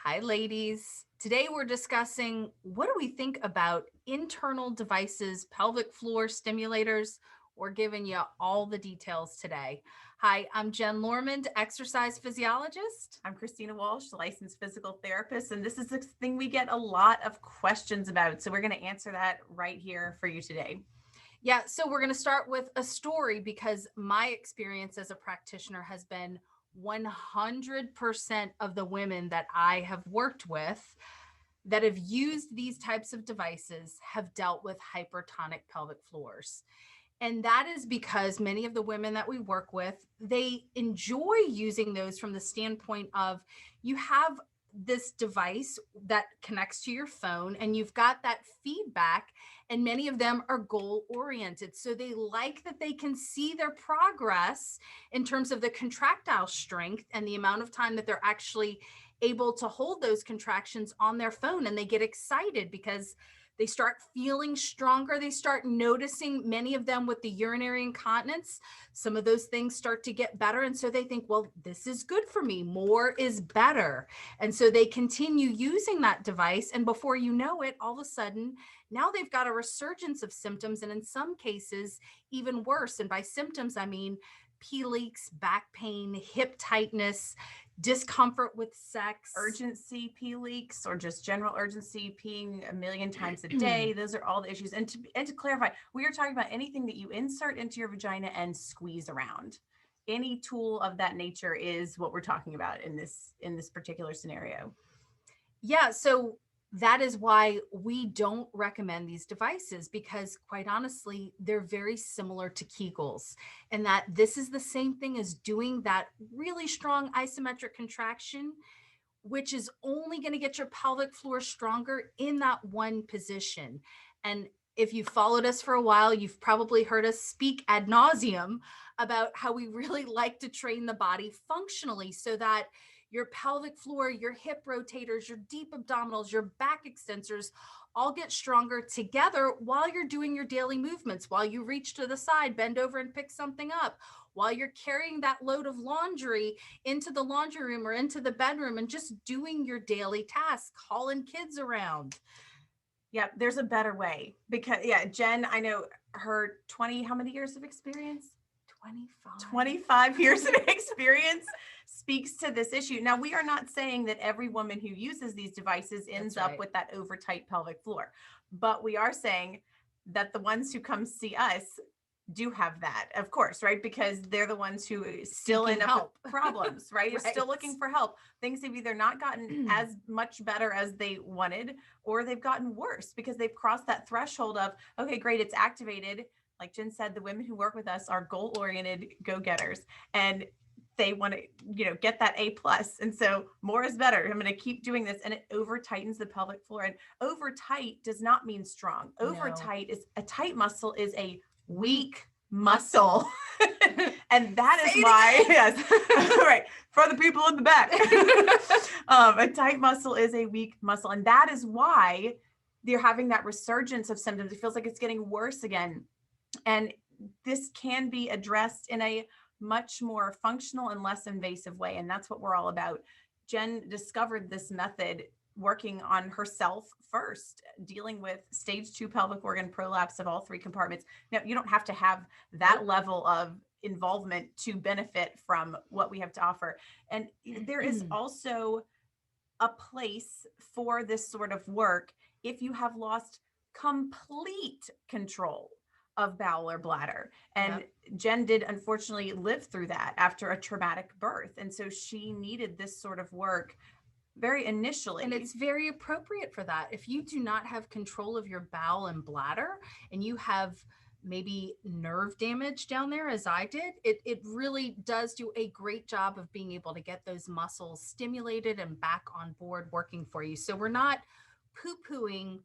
Hi, ladies. Today we're discussing what do we think about internal devices, pelvic floor stimulators. We're giving you all the details today. Hi, I'm Jenn Lormand, exercise physiologist. I'm Christina Walsh, licensed physical therapist, and this is the thing we get a lot of questions about. So we're going to answer that right here for you today. Yeah, so we're going to start with a story because my experience as a practitioner has been 100% of the women that I have worked with that have used these types of devices have dealt with hypertonic pelvic floors. And that is because many of the women that we work with, they enjoy using those from the standpoint of you have this device that connects to your phone and you've got that feedback, and many of them are goal oriented, so they like that they can see their progress in terms of the contractile strength and the amount of time that they're actually able to hold those contractions on their phone, and they get excited because they start feeling stronger. They start noticing, many of them with the urinary incontinence, some of those things start to get better. And so they think, well, this is good for me. More is better. And so they continue using that device. And before you know it, all of a sudden, now they've got a resurgence of symptoms. And in some cases, even worse. And by symptoms, I mean pee leaks, back pain, hip tightness, discomfort with sex, Urgency pee leaks, or just general urgency peeing a million times a day. Those are all the issues. And to clarify, we are talking about anything that you insert into your vagina and squeeze around. Any tool of that nature is what we're talking about in this particular scenario. Yeah, so that is why we don't recommend these devices, because quite honestly, they're very similar to kegels, and that this is the same thing as doing that really strong isometric contraction, which is only going to get your pelvic floor stronger in that one position. And if you've followed us for a while, you've probably heard us speak ad nauseum about how we really like to train the body functionally so that your pelvic floor, your hip rotators, your deep abdominals, your back extensors all get stronger together while you're doing your daily movements, while you reach to the side, bend over and pick something up, while you're carrying that load of laundry into the laundry room or into the bedroom and just doing your daily tasks, hauling kids around. Yeah, there's a better way because Jenn, I know her 20, how many years of experience? 25 years of experience speaks to this issue. Now, we are not saying that every woman who uses these devices ends up with that over tight pelvic floor, but we are saying that the ones who come see us do have that, of course, right? Because they're the ones who still end up with problems, right? You're still looking for help. Things have either not gotten as much better as they wanted, or they've gotten worse because they've crossed that threshold of, okay, great, it's activated. Like Jenn said, the women who work with us are goal-oriented go-getters, and they want to, get that A+. And so more is better. I'm going to keep doing this. And it over tightens the pelvic floor. And over tight does not mean strong. Over tight is a tight muscle is a weak muscle. And that is why, yes, right, for the people in the back, a tight muscle is a weak muscle. And that is why you're having that resurgence of symptoms. It feels like it's getting worse again. And this can be addressed in a much more functional and less invasive way. And that's what we're all about. Jenn discovered this method working on herself first, dealing with stage 2 pelvic organ prolapse of all 3 compartments. Now, you don't have to have that level of involvement to benefit from what we have to offer. And there is also a place for this sort of work if you have lost complete control of bowel or bladder. And Jenn did unfortunately live through that after a traumatic birth. And so she needed this sort of work very initially. And it's very appropriate for that. If you do not have control of your bowel and bladder, and you have maybe nerve damage down there, as I did, it really does do a great job of being able to get those muscles stimulated and back on board working for you. So we're not poo-pooing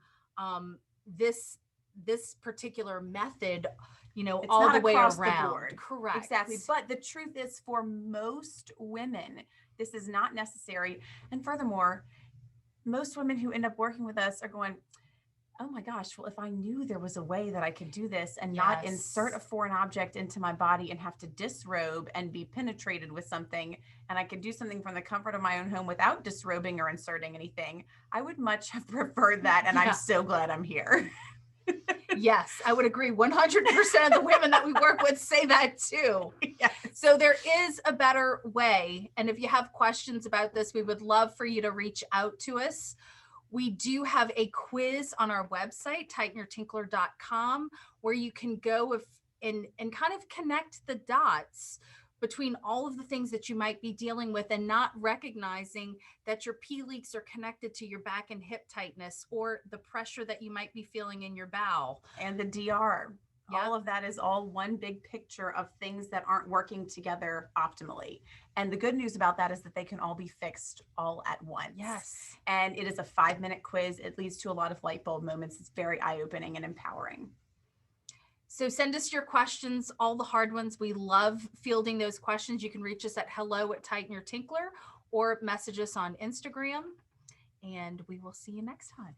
this particular method, it's all not the way across around. the board. Correct. Exactly. But the truth is, for most women, this is not necessary. And furthermore, most women who end up working with us are going, oh my gosh, well, if I knew there was a way that I could do this and not insert a foreign object into my body and have to disrobe and be penetrated with something, and I could do something from the comfort of my own home without disrobing or inserting anything, I would much have preferred that. And I'm so glad I'm here. Yes, I would agree. 100% of the women that we work with say that too. Yes. So there is a better way. And if you have questions about this, we would love for you to reach out to us. We do have a quiz on our website, tightenyourtinkler.com, where you can go and kind of connect the dots between all of the things that you might be dealing with and not recognizing that your P leaks are connected to your back and hip tightness or the pressure that you might be feeling in your bowel. And the DR. Yep. All of that is all one big picture of things that aren't working together optimally. And the good news about that is that they can all be fixed all at once. Yes. And it is a 5-minute quiz. It leads to a lot of light bulb moments. It's very eye-opening and empowering. So send us your questions, all the hard ones. We love fielding those questions. You can reach us at hello@tightenyourtinkler or message us on Instagram. And we will see you next time.